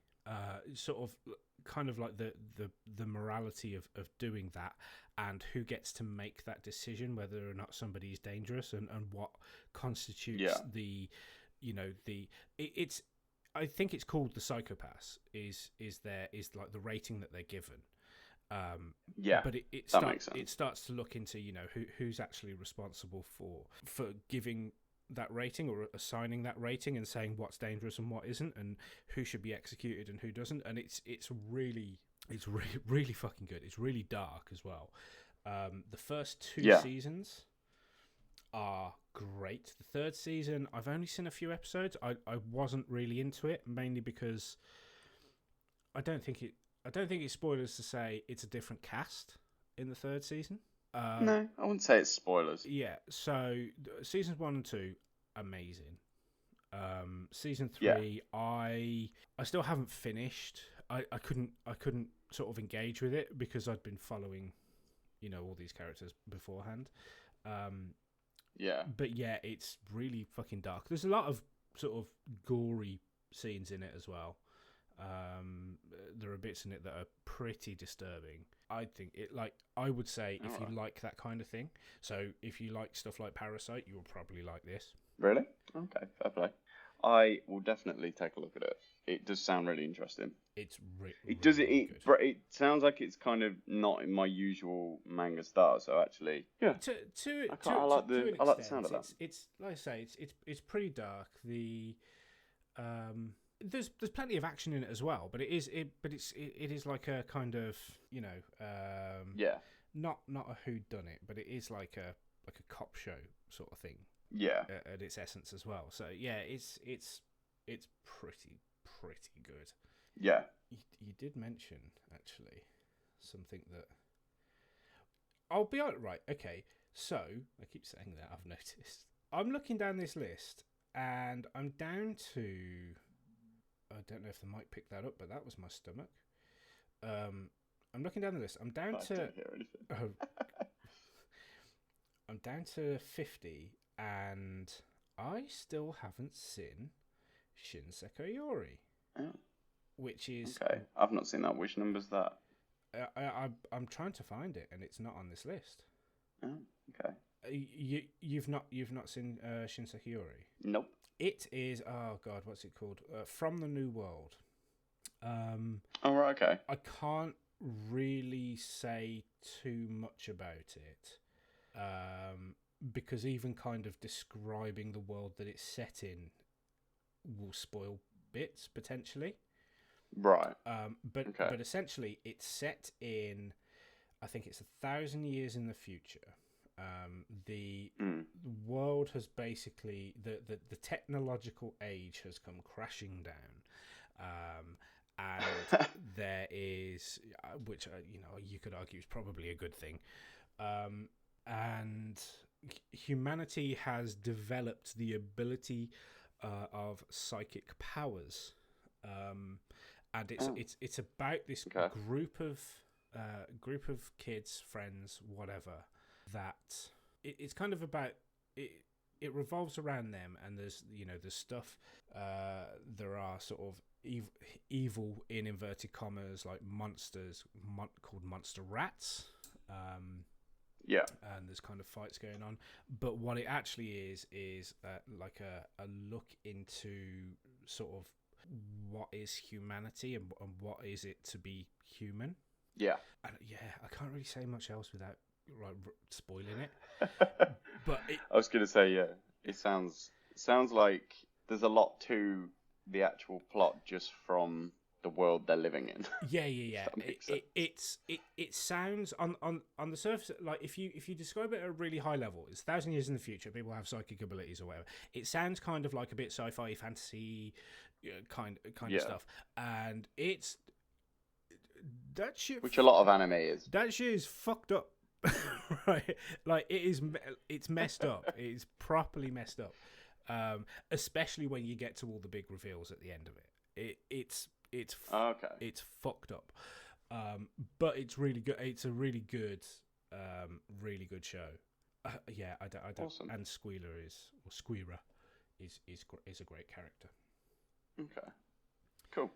Speaker 1: sort of kind of like the morality of doing that, and who gets to make that decision whether or not somebody's dangerous, and what constitutes it's I think it's called the Psychopaths is like the rating that they're given. But it starts to look into who's actually responsible for giving that rating or assigning that rating, and saying what's dangerous and what isn't, and who should be executed and who doesn't. And it's really fucking good. It's really dark as well. The first 2 seasons are great. The third season, I've only seen a few episodes. I wasn't really into it, mainly because I don't think it's spoilers to say it's a different cast in the third season.
Speaker 2: No, I wouldn't say it's spoilers.
Speaker 1: Yeah, so seasons 1 and 2, amazing. Season 3, I still haven't finished. I couldn't sort of engage with it because I'd been following, all these characters beforehand.
Speaker 2: Yeah.
Speaker 1: But yeah, it's really fucking dark. There's a lot of sort of gory scenes in it as well. There are bits in it that are pretty disturbing. I think it, like, I would say if you like that kind of thing, so if you like stuff like Parasite, you will probably like this.
Speaker 2: Really? Okay, fair play. I will definitely take a look at it. It does sound really interesting.
Speaker 1: It's
Speaker 2: really good. It sounds like it's kind of not in my usual manga style. So actually, yeah. I like the sound of that.
Speaker 1: It's like I say, it's pretty dark. There's plenty of action in it as well, but it is like a kind of, you know, not a whodunit, but it is like a cop show sort of thing.
Speaker 2: Yeah.
Speaker 1: At its essence as well. So yeah, it's pretty good.
Speaker 2: Yeah.
Speaker 1: You did mention actually something that I'll be right. Okay, so I keep saying that. I've noticed. I'm looking down this list, and I'm down to. I don't know if the mic picked that up, but that was my stomach. I'm looking down the list. I'm down to. I'm down to 50. And I still haven't seen Shinseki Yori, which is
Speaker 2: okay. I've not seen that. Which number's that?
Speaker 1: I'm trying to find it, and it's not on this list.
Speaker 2: Oh, okay.
Speaker 1: You've not seen Shinseki Yori?
Speaker 2: Nope.
Speaker 1: It is. Oh God, what's it called? From the New World.
Speaker 2: Oh right, okay.
Speaker 1: I can't really say too much about it. Because even kind of describing the world that it's set in will spoil bits potentially.
Speaker 2: Right.
Speaker 1: But essentially it's set in, I think it's 1,000 years in the future. The world has basically the technological age has come crashing down. And there is, which you could argue is probably a good thing. And humanity has developed the ability of psychic powers, and it's about this group of kids, friends, whatever. That it's kind of about it. It revolves around them, and there's stuff. There are sort of evil in inverted commas, like monsters called monster rats.
Speaker 2: Yeah,
Speaker 1: and there's kind of fights going on, but what it actually is like a look into sort of what is humanity and what is it to be human.
Speaker 2: Yeah,
Speaker 1: and I can't really say much else without spoiling it. But
Speaker 2: I was going to say, yeah, it sounds like there's a lot to the actual plot just from the world they're living in.
Speaker 1: Yeah. It sounds on the surface, like if you describe it at a really high level, it's 1,000 years in the future, people have psychic abilities or whatever. It sounds kind of like a bit sci-fi fantasy kind of stuff, and it's that shit,
Speaker 2: which a lot of anime is.
Speaker 1: That shit is fucked up. Right, like it's messed up. It's properly messed up, especially when you get to all the big reveals at the end of it. It's fucked up, but it's really good. It's a really good show. I don't.
Speaker 2: Awesome.
Speaker 1: And Squealer is a great character.
Speaker 2: Okay, cool.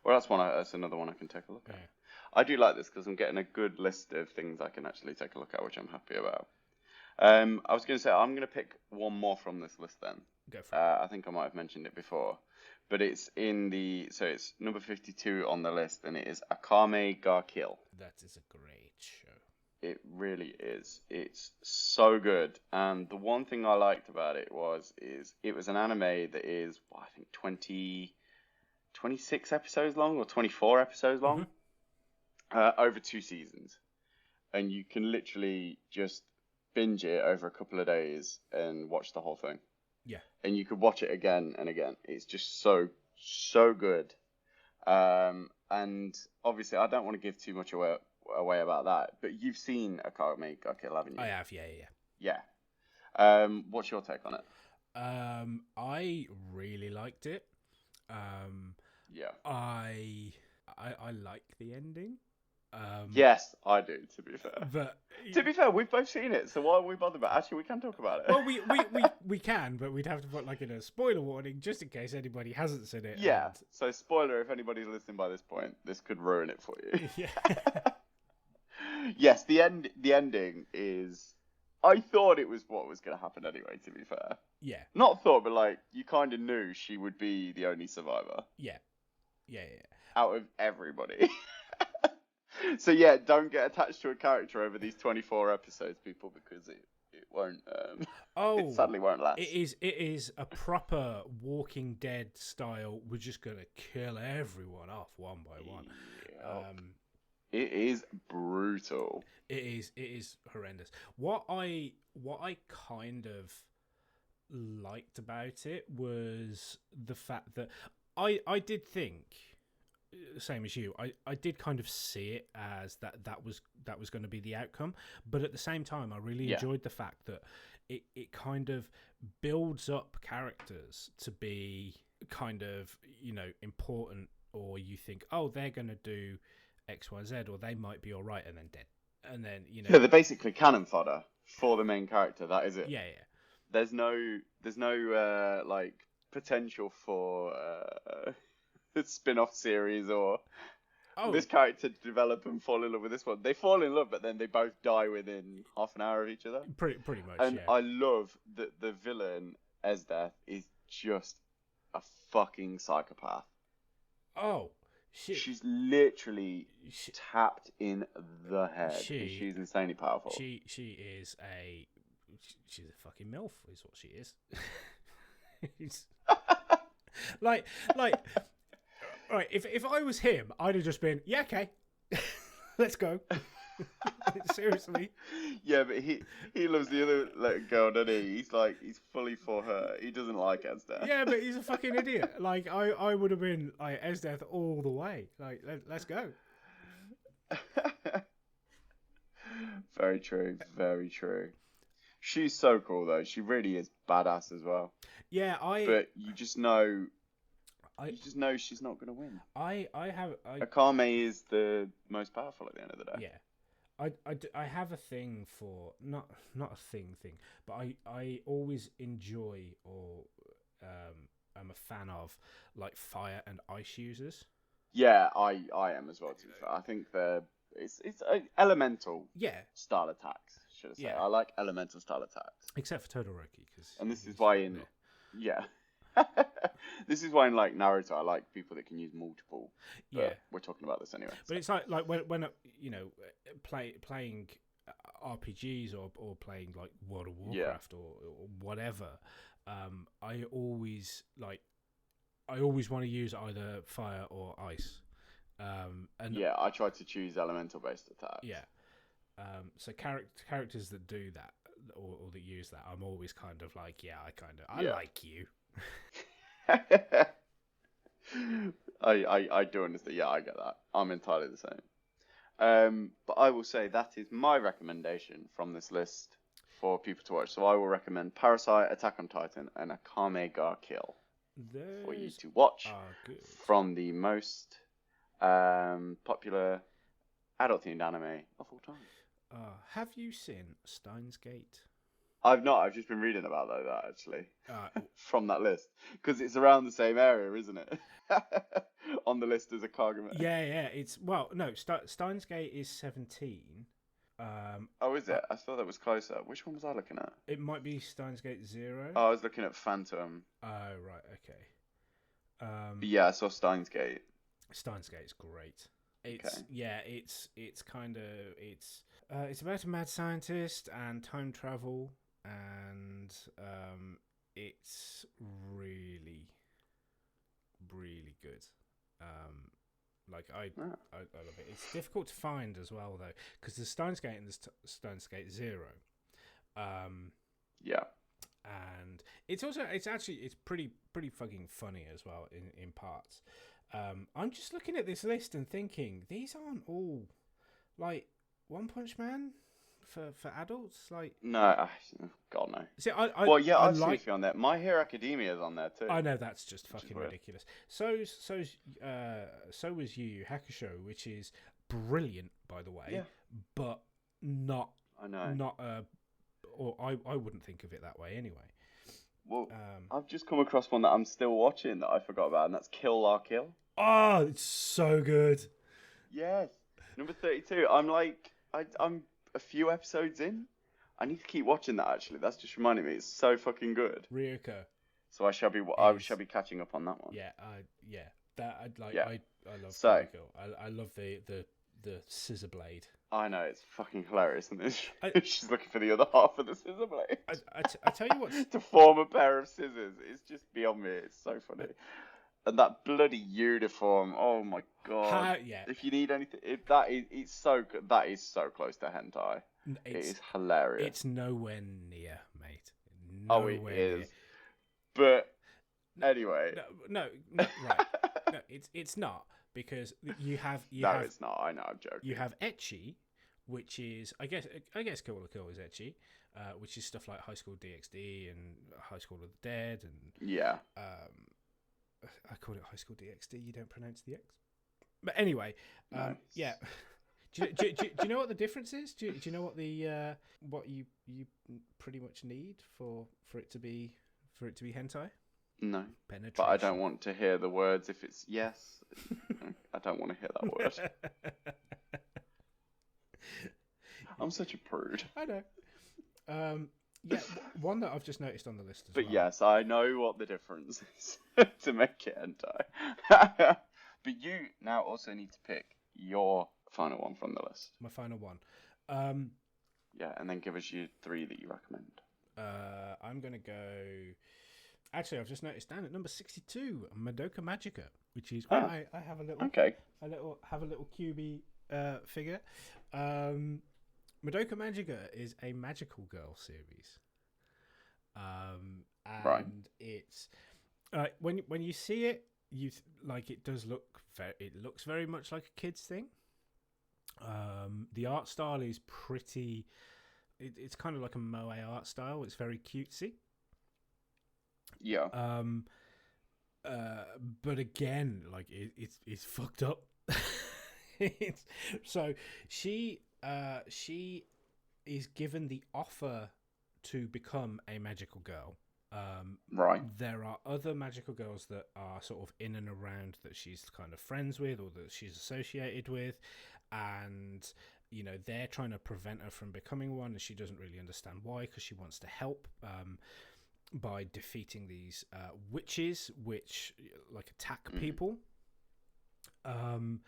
Speaker 2: Well, that's another one I can take a look at.
Speaker 1: Yeah.
Speaker 2: I do like this because I'm getting a good list of things I can actually take a look at, which I'm happy about. I was going to say I'm going to pick one more from this list then.
Speaker 1: Go for it.
Speaker 2: I think I might have mentioned it before, but it's it's number 52 on the list, and it is Akame ga Kill.
Speaker 1: That is a great show.
Speaker 2: It really is. It's so good, and the one thing I liked about it is it was an anime that is, I think 26 episodes long or 24 episodes long.
Speaker 1: Mm-hmm.
Speaker 2: Over 2 seasons, and you can literally just binge it over a couple of days and watch the whole thing.
Speaker 1: Yeah,
Speaker 2: and you could watch it again and again. It's just so good. And obviously, I don't want to give too much away about that. But you've seen Akame ga Kill, haven't you?
Speaker 1: I have. Yeah.
Speaker 2: Yeah. What's your take on it?
Speaker 1: I really liked it.
Speaker 2: Yeah.
Speaker 1: I like the ending.
Speaker 2: Yes, I do. To be fair,
Speaker 1: but
Speaker 2: we've both seen it, so why are we bothered about it? Actually, we can talk about it.
Speaker 1: Well, we can, but we'd have to put like in a spoiler warning just in case anybody hasn't seen it.
Speaker 2: Yeah. So spoiler: if anybody's listening by this point, this could ruin it for you.
Speaker 1: Yeah.
Speaker 2: Yes, the ending is. I thought it was what was going to happen anyway. To be fair.
Speaker 1: Yeah.
Speaker 2: Not thought, but like you kind of knew she would be the only survivor.
Speaker 1: Yeah.
Speaker 2: Out of everybody. So yeah, don't get attached to a character over these 24 episodes, people, because it won't. It sadly won't last.
Speaker 1: It is a proper Walking Dead style. We're just gonna kill everyone off one by one.
Speaker 2: Yep. It is brutal.
Speaker 1: It is horrendous. What I kind of liked about it was the fact that I did think, same as you, I did kind of see it as that was going to be the outcome, but at the same time I really enjoyed the fact that it kind of builds up characters to be kind of, important, or you think, oh, they're going to do XYZ, or they might be all right, and then dead, and then
Speaker 2: yeah, they're basically cannon fodder for the main character. That is it.
Speaker 1: Yeah.
Speaker 2: There's no like potential for spin-off series or this character to develop and fall in love with this one. They fall in love, but then they both die within half an hour of each other.
Speaker 1: Pretty much.
Speaker 2: And I love that the villain Esdeath is just a fucking psychopath.
Speaker 1: Oh, shit.
Speaker 2: She's literally tapped in the head. She's insanely powerful.
Speaker 1: She's a fucking MILF, is what she is. like. Right, if I was him, I'd have just been, yeah, okay, let's go. Seriously.
Speaker 2: Yeah, but he loves the other girl, doesn't he? He's fully for her. He doesn't like Esdeath.
Speaker 1: Yeah, but he's a fucking idiot. Like, I would have been like Esdeath all the way. Like, let's go.
Speaker 2: Very true. Very true. She's so cool though. She really is badass as well.
Speaker 1: Yeah,
Speaker 2: But you just know. You just know she's not going to win. Akame is the most powerful at the end of the day.
Speaker 1: Yeah, I have a thing for not a thing, but I always enjoy or I'm a fan of like fire and ice users.
Speaker 2: Yeah, I am as well. To be fair, I think it's elemental.
Speaker 1: Yeah.
Speaker 2: Style attacks. Should I say?
Speaker 1: Yeah.
Speaker 2: I like elemental style attacks.
Speaker 1: Except for Todoroki,
Speaker 2: and this is why this is why in like Naruto I like people that can use multiple. Yeah, we're talking about this anyway.
Speaker 1: But it's like when playing RPGs or playing like World of Warcraft or whatever. I always want to use either fire or ice. And
Speaker 2: yeah, I try to choose elemental based attacks.
Speaker 1: Yeah. So characters that do that or that use that, I'm always kind of like, I like you.
Speaker 2: I do understand. Yeah, I get that. I'm entirely the same. But I will say that is my recommendation from this list for people to watch. So I will recommend Parasite, Attack on Titan, and Akame ga Kill for you to watch from the most popular adult-themed anime of all time.
Speaker 1: Have you seen Steins Gate?
Speaker 2: I've not. I've just been reading about that actually from that list because it's around the same area, isn't it? On the list as a Kagome.
Speaker 1: Yeah. It's Steins Gate is 17.
Speaker 2: Oh, is it? I thought that was closer. Which one was I looking at?
Speaker 1: It might be Steins Gate 0.
Speaker 2: Oh, I was looking at Phantom.
Speaker 1: Oh, right. Okay.
Speaker 2: But yeah, I saw Steins Gate.
Speaker 1: Steins Gate is great. It's kind of it's about a mad scientist and time travel. And it's really, really good. I love it. It's difficult to find as well though, because there's Steins Gate and there's Steins Gate 0.
Speaker 2: Yeah.
Speaker 1: And it's pretty fucking funny as well in parts. I'm just looking at this list and thinking these aren't all like One Punch Man. For adults, like
Speaker 2: no, God no.
Speaker 1: See, I've
Speaker 2: seen a few on there. My Hero Academia is on there too.
Speaker 1: I know that's just fucking ridiculous. So was Yu Yu Hakusho, which is brilliant, by the way, but not.
Speaker 2: I know.
Speaker 1: Not or I wouldn't think of it that way anyway.
Speaker 2: Well, I've just come across one that I'm still watching that I forgot about, and that's Kill La Kill.
Speaker 1: Oh, it's so good.
Speaker 2: Yes, number 32. I'm a few episodes in. I need to keep watching that. Actually, that's just reminding me. It's so fucking good.
Speaker 1: Ryuko.
Speaker 2: So I shall be catching up on that one.
Speaker 1: Yeah, That I'd like.
Speaker 2: Yeah.
Speaker 1: I love
Speaker 2: So,
Speaker 1: Ryuko. I love the scissor blade.
Speaker 2: I know, it's fucking hilarious, isn't it? She's looking for the other half of the scissor blade.
Speaker 1: I tell you what,
Speaker 2: to form a pair of scissors. It's just beyond me. It's so funny. And that bloody uniform. Oh my god. If you need anything, it's so good. That is so close to hentai. It is hilarious.
Speaker 1: It's nowhere near, mate.
Speaker 2: It is. But anyway.
Speaker 1: No, right. No, it's not, because you have.
Speaker 2: It's not. I know. I'm joking.
Speaker 1: You have ecchi, which is I guess Kill la Kill is ecchi, which is stuff like High School DxD and High School of the Dead and I call it High School DxD. You don't pronounce the X. But anyway,
Speaker 2: nice.
Speaker 1: Yeah. Do you know what the difference is? Do you know what the what you pretty much need for it to be hentai?
Speaker 2: No.
Speaker 1: Penetration.
Speaker 2: But I don't want to hear the words if it's yes. I don't want to hear that word. I'm such a prude.
Speaker 1: I know. Yeah, one that I've just noticed on the list as
Speaker 2: well.
Speaker 1: But
Speaker 2: yes, I know what the difference is to make it hentai. But you now also need to pick your final one from the list.
Speaker 1: My final one.
Speaker 2: Yeah, and then give us your 3 that you recommend.
Speaker 1: I'm going to go... Actually, I've just noticed down at number 62, Madoka Magica, which is... I have a little...
Speaker 2: Okay.
Speaker 1: Have a little QB figure. Madoka Magica is a magical girl series. And it's... when you see it, it looks very much like a kid's thing. The art style is pretty... It's kind of like a moe art style. It's very cutesy.
Speaker 2: Yeah.
Speaker 1: But again, like it's fucked up. So she is given the offer to become a magical girl.
Speaker 2: Right.
Speaker 1: There are other magical girls that are sort of in and around that she's kind of friends with or that she's associated with, and they're trying to prevent her from becoming one, and she doesn't really understand why, because she wants to help by defeating these witches which attack people. And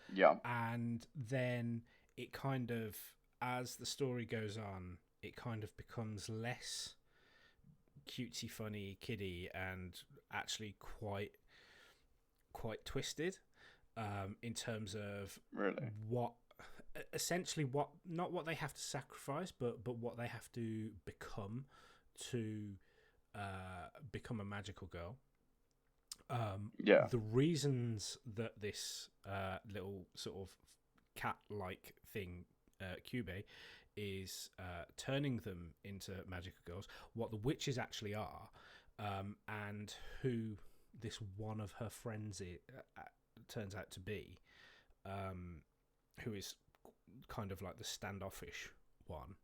Speaker 1: then it kind of, as the story goes on, it kind of becomes less cutesy, funny, kiddie, and actually quite twisted in terms of not what they have to sacrifice, but what they have to become to become a magical girl. The reasons that this little sort of cat-like thing, Cube, is turning them into magical girls, what the witches actually are, and who this one of her friends turns out to be, who is kind of like the standoffish one,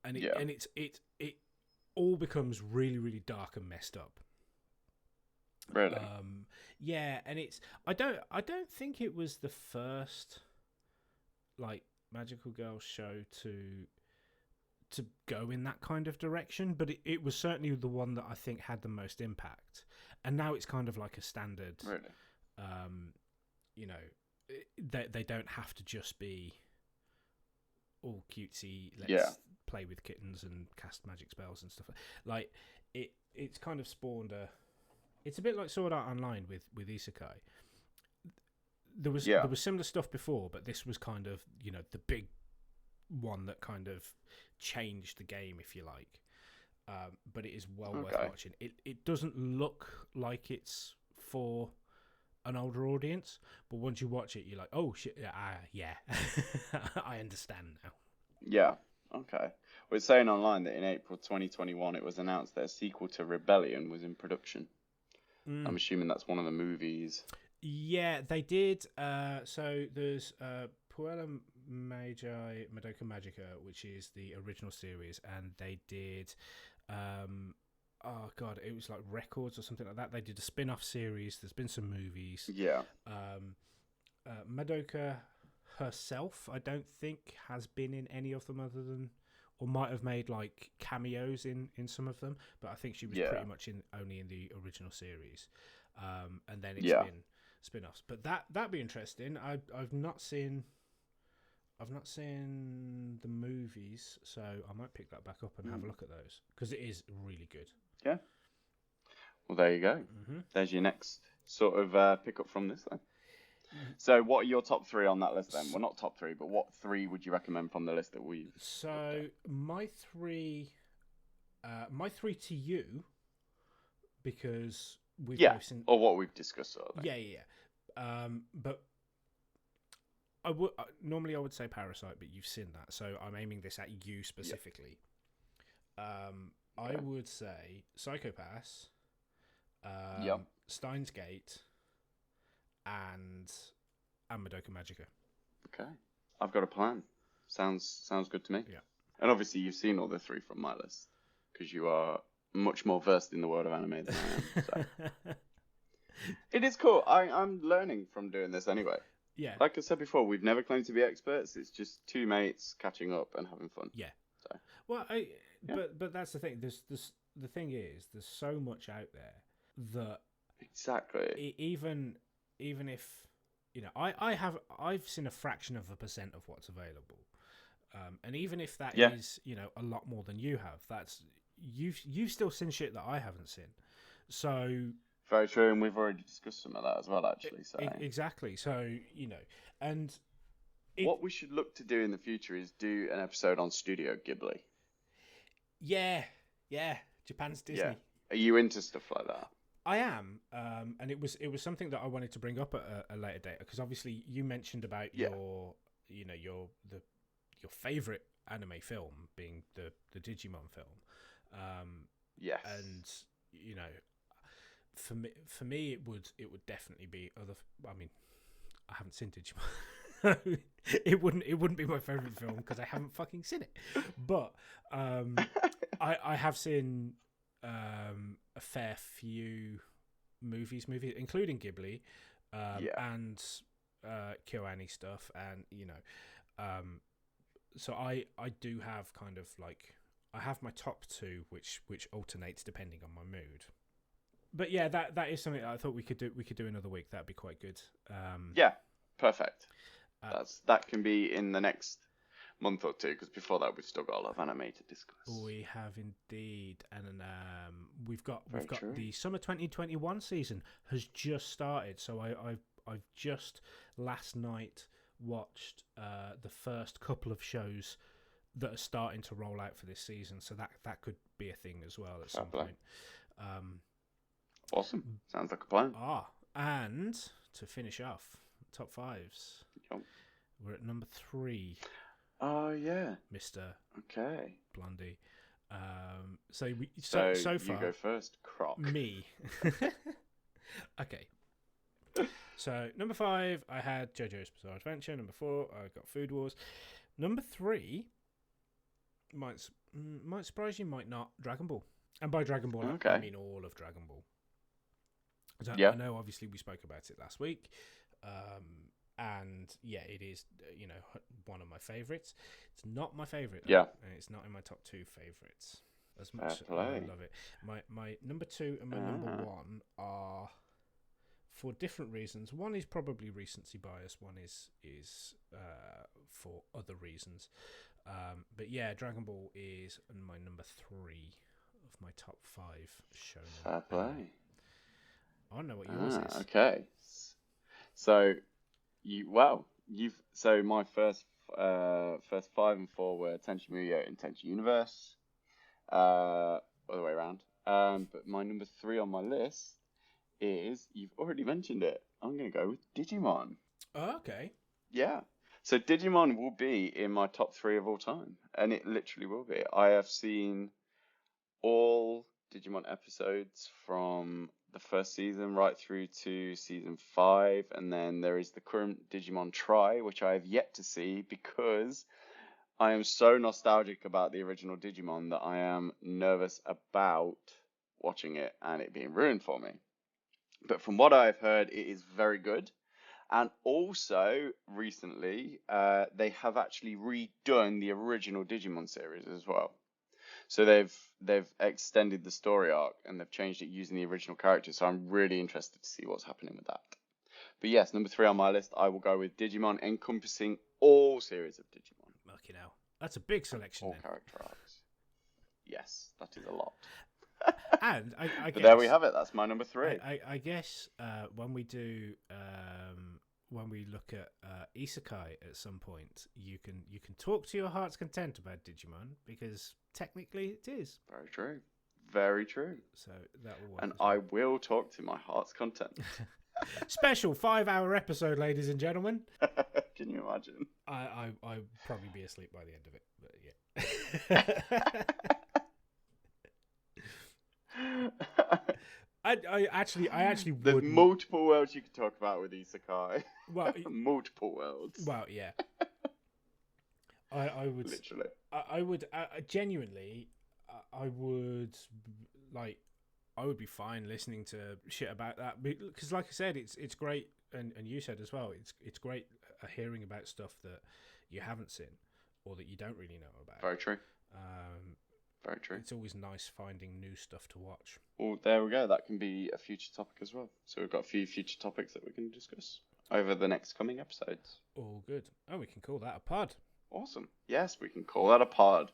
Speaker 1: and it all becomes really, really dark and messed up.
Speaker 2: Really?
Speaker 1: Yeah, and I don't think it was the first magical girl show to go in that kind of direction, but it was certainly the one that I think had the most impact. And now it's kind of like a standard.
Speaker 2: Really?
Speaker 1: They don't have to just be all cutesy. Let's play with kittens and cast magic spells and stuff. Like it's kind of spawned a. It's a bit like Sword Art Online with isekai. There was similar stuff before, but this was kind of the big one that kind of changed the game, if you like. But it is well worth watching. It doesn't look like it's for an older audience, but once you watch it, you're like, oh shit, yeah, I understand now.
Speaker 2: Yeah. Okay. Well, it's saying online that in April 2021, it was announced that a sequel to Rebellion was in production. I'm assuming that's one of the movies.
Speaker 1: Yeah, they did. So there's Puella Magi Madoka Magica, which is the original series, and they did, oh god, it was like Records or something like that. They did a spin-off series. There's been some movies.
Speaker 2: Yeah.
Speaker 1: Madoka herself, I don't think has been in any of them other than, or might have made like cameos in some of them, but I think she was pretty much only in the original series. And then it's been spin-offs. But that'd be interesting. I've not seen the movies, so I might pick that back up and have a look at those because it is really good.
Speaker 2: Yeah. Well, there you go. Mm-hmm. There's your next sort of pick up from this then. So, what are your top 3 on that list then? Well, not top 3, but what 3 would you recommend from the list that we've?
Speaker 1: So, my three to you, because we've both seen,
Speaker 2: or what we've discussed. Sort of
Speaker 1: but I would normally I would say Parasite, but you've seen that, so I'm aiming this at you specifically. I would say Psycho Pass, Steins Gate, and Madoka Magica.
Speaker 2: Okay, I've got a plan. Sounds good to me.
Speaker 1: Yeah,
Speaker 2: and obviously you've seen all the 3 from my list because you are much more versed in the world of anime than I am. So. It is cool. I'm learning from doing this anyway.
Speaker 1: Yeah.
Speaker 2: Like I said before, we've never claimed to be experts. It's just 2 mates catching up and having fun.
Speaker 1: Yeah.
Speaker 2: So.
Speaker 1: Well, but that's the thing. The thing is, there's so much out there that
Speaker 2: exactly.
Speaker 1: Even if I've seen a fraction of a % of what's available, and even if that is a lot more than you have, that's you've still seen shit that I haven't seen. So.
Speaker 2: Very true, and we've already discussed some of that as well, actually. So
Speaker 1: exactly. So and
Speaker 2: what we should look to do in the future is do an episode on Studio Ghibli.
Speaker 1: Yeah, Japan's Disney. Yeah.
Speaker 2: Are you into stuff like that?
Speaker 1: I am, and it was something that I wanted to bring up at a later date because obviously you mentioned about your favorite anime film being the Digimon film.
Speaker 2: Yes,
Speaker 1: and For me, it would definitely be other. I mean, I haven't seen Digimon. it wouldn't be my favorite film because I haven't fucking seen it. But I have seen a fair few movies, including Ghibli, and KyoAni stuff, and so I do have kind of like I have my top 2, which alternates depending on my mood. But yeah, that is something that I thought we could do. We could do another week. That'd be quite good.
Speaker 2: Yeah, perfect. That can be in the next month or 2, because before that we've still got a lot of anime to discuss.
Speaker 1: We have indeed, and we've got
Speaker 2: true.
Speaker 1: The summer 2021 season has just started. So I've just last night watched the first couple of shows that are starting to roll out for this season. So that could be a thing as well at some point.
Speaker 2: Awesome. Sounds like a plan.
Speaker 1: And to finish off, top 5s.
Speaker 2: Yep.
Speaker 1: We're at number 3.
Speaker 2: Oh, yeah.
Speaker 1: Mr.
Speaker 2: Okay.
Speaker 1: Blondie. So far...
Speaker 2: you go first, Crock.
Speaker 1: Me. Okay. So, number 5, I had JoJo's Bizarre Adventure. Number 4, I got Food Wars. Number 3, might surprise you, might not, Dragon Ball. And by Dragon Ball, I mean all of Dragon Ball. I know, obviously, we spoke about it last week, and yeah, it is, one of my favourites. It's not my favourite, and it's not in my top 2 favourites. As much as I love it, my number 2 and my number 1 are for different reasons. One is probably recency bias. One is for other reasons. But yeah, Dragon Ball is my number 3 of my top 5 show.
Speaker 2: Fair play.
Speaker 1: I don't know what yours is.
Speaker 2: Okay. So so my first 5 and 4 were Tenchi Muyo and Tenchi Universe. Other way around. But my number 3 on my list is, you've already mentioned it, I'm going to go with Digimon.
Speaker 1: Oh, okay.
Speaker 2: Yeah. So Digimon will be in my top 3 of all time. And it literally will be. I have seen all Digimon episodes from the first season right through to season 5, and then there is the current Digimon Tri, which I have yet to see because I am so nostalgic about the original Digimon that I am nervous about watching it and it being ruined for me. But from what I've heard, it is very good. And also, recently, they have actually redone the original Digimon series as well. So they've extended the story arc and they've changed it using the original characters. So I'm really interested to see what's happening with that. But yes, number 3 on my list, I will go with Digimon, encompassing all series of Digimon.
Speaker 1: Lucky now. That's a big selection.
Speaker 2: All character arcs. Yes, that is a lot.
Speaker 1: And I
Speaker 2: but
Speaker 1: guess,
Speaker 2: there we have it. That's my number 3.
Speaker 1: I guess when we do when we look at isekai at some point, you can talk to your heart's content about Digimon because technically it is.
Speaker 2: Very true. Very true.
Speaker 1: So that will work.
Speaker 2: And I will talk to my heart's content.
Speaker 1: Special 5-hour episode, ladies and gentlemen.
Speaker 2: Can you imagine?
Speaker 1: I'd probably be asleep by the end of it, but yeah. I actually would.
Speaker 2: There's multiple worlds you could talk about with isekai.
Speaker 1: Well,
Speaker 2: multiple worlds.
Speaker 1: Well, yeah. I would
Speaker 2: literally.
Speaker 1: I would genuinely. I would like. I would be fine listening to shit about that because, like I said, it's great, and you said as well. It's great hearing about stuff that you haven't seen or that you don't really know about.
Speaker 2: Very true. Very true.
Speaker 1: It's always nice finding new stuff to watch.
Speaker 2: Well, there we go. That can be a future topic as well. So we've got a few future topics that we can discuss over the next coming episodes.
Speaker 1: All good. Oh, we can call that a pod.
Speaker 2: Awesome. Yes, we can call that a pod.